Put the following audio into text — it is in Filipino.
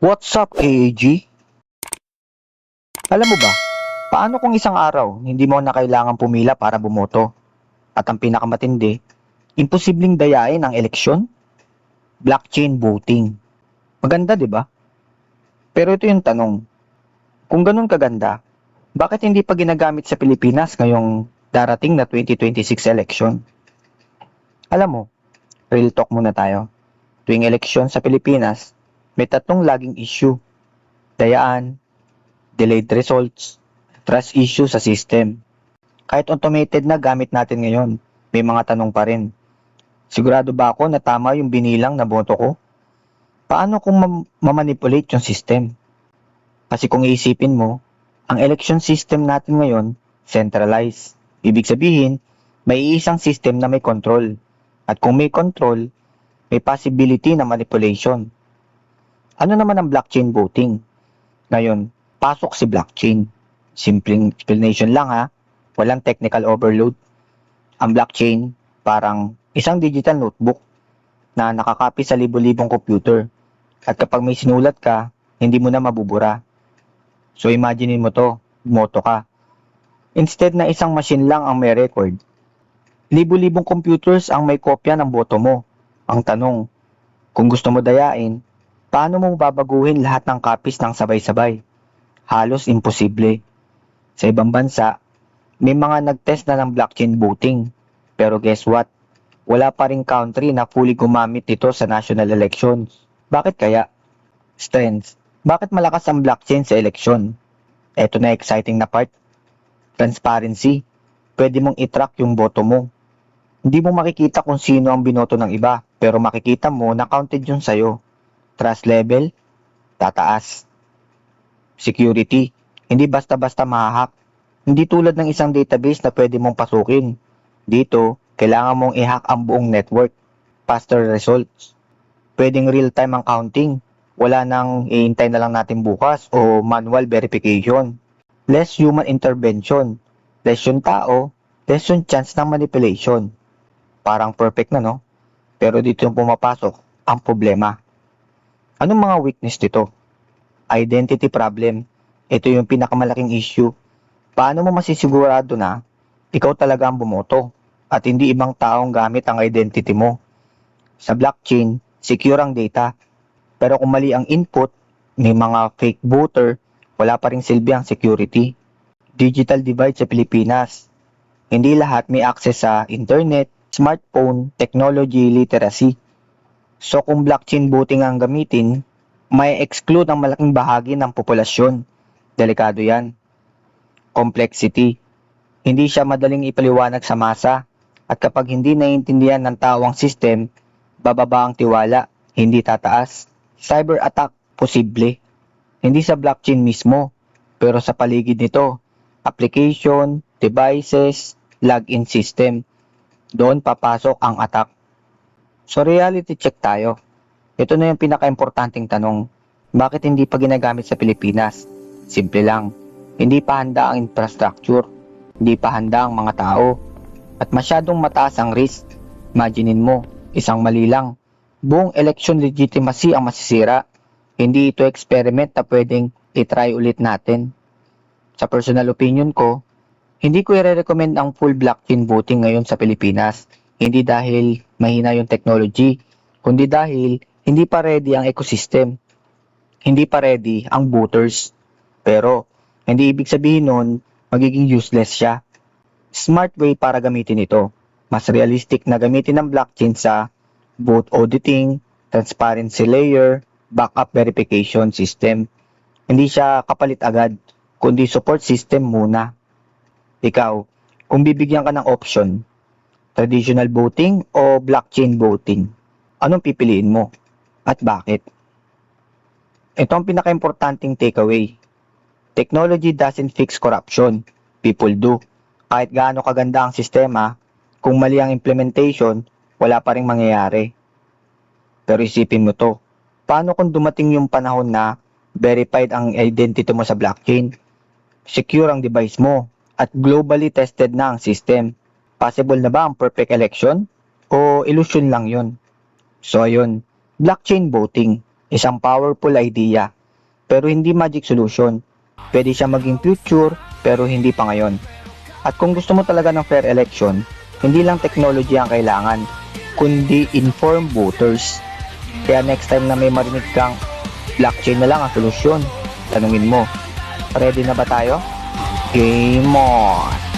What's up, KAG? Alam mo ba, paano kung isang araw hindi mo na kailangan pumila para bumoto? At ang pinakamatindi, imposibleng dayain ang eleksyon? Blockchain voting. Maganda, di ba? Pero ito yung tanong, kung ganun kaganda, bakit hindi pa ginagamit sa Pilipinas ngayong darating na 2026 election? Alam mo, real talk muna tayo. Tuwing eleksyon sa Pilipinas, may tatlong laging issue. Dayaan, delayed results, trust issue sa system. Kahit automated na gamit natin ngayon, may mga tanong pa rin. Sigurado ba ako na tama yung binilang na boto ko? Paano kung mamanipulate yung system? Kasi kung iisipin mo, ang election system natin ngayon, centralized. Ibig sabihin, may isang system na may control. At kung may control, may possibility na manipulation. Ano naman ang blockchain voting? Ngayon, pasok si blockchain. Simpleng explanation lang ha, walang technical overload. Ang blockchain, parang isang digital notebook na nakakopy sa libo-libong computer. At kapag may sinulat ka, hindi mo na mabubura. So imaginein mo to, bumoto ka. Instead na isang machine lang ang may record, libo-libong computers ang may kopya ng boto mo. Ang tanong, kung gusto mo dayain, paano mo babaguhin lahat ng copies ng sabay-sabay? Halos imposible. Sa ibang bansa, may mga nag-test na ng blockchain voting. Pero guess what? Wala pa ring country na fully gumamit ito sa national elections. Bakit kaya? Strengths. Bakit malakas ang blockchain sa eleksyon? Eto na exciting na part. Transparency. Pwede mong i-track yung boto mo. Hindi mo makikita kung sino ang binoto ng iba, pero makikita mo na counted yun sa'yo. Trust level, tataas. Security. Hindi basta-basta mahahack. Hindi tulad ng isang database na pwede mong pasukin. Dito, kailangan mong i-hack ang buong network. Faster results. Pwedeng real-time ang counting. Wala nang iintay na lang natin bukas o manual verification. Less human intervention. Less yung tao, less yung chance ng manipulation. Parang perfect na, no? Pero dito yung pumapasok ang problema. Anong mga weakness dito? Identity problem. Ito yung pinakamalaking issue. Paano mo masisigurado na ikaw talaga ang bumoto at hindi ibang taong gamit ang identity mo? Sa blockchain, secure ang data. Pero kung mali ang input, may mga fake voter, wala pa ring silbi ang security. Digital divide sa Pilipinas. Hindi lahat may access sa internet, smartphone, technology, literacy. So kung blockchain voting ang gamitin, may exclude ang malaking bahagi ng populasyon. Delikado yan. Complexity. Hindi siya madaling ipaliwanag sa masa. At kapag hindi naiintindihan ng tao ang system, bababa ang tiwala, hindi tataas. Cyber attack, posible. Hindi sa blockchain mismo, pero sa paligid nito. Application, devices, login system. Doon papasok ang attack. So reality check tayo. Ito na yung pinaka-importanting tanong. Bakit hindi pa ginagamit sa Pilipinas? Simple lang. Hindi pa handa ang infrastructure. Hindi pa handa ang mga tao. At masyadong mataas ang risk. Imaginein mo, isang mali lang. Buong election legitimacy ang masisira. Hindi ito experiment na pwedeng i-try ulit natin. Sa personal opinion ko, hindi ko i-recommend ang full blockchain voting ngayon sa Pilipinas. Hindi dahil mahina yung technology, kundi dahil hindi pa ready ang ecosystem. Hindi pa ready ang voters. Pero, hindi ibig sabihin nun, magiging useless siya. Smart way para gamitin ito. Mas realistic na gamitin ang blockchain sa vote auditing, transparency layer, backup verification system. Hindi siya kapalit agad, kundi support system muna. Ikaw, kung bibigyan ka ng option, traditional voting o blockchain voting, anong pipiliin mo? At bakit? Ito ang pinaka-importanting takeaway. Technology doesn't fix corruption. People do. Kahit gaano kaganda ang sistema, kung mali ang implementation, wala pa ring mangyayari. Pero isipin mo to, paano kung dumating yung panahon na verified ang identity mo sa blockchain, secure ang device mo, at globally tested na ang system? Possible na ba ang perfect election? O illusion lang yun? So ayun, blockchain voting. Isang powerful idea, pero hindi magic solution. Pwede siya maging future, pero hindi pa ngayon. At kung gusto mo talaga ng fair election, hindi lang technology ang kailangan, kundi informed voters. Kaya next time na may marinig kang blockchain na lang ang solusyon, tanungin mo, ready na ba tayo? Game on!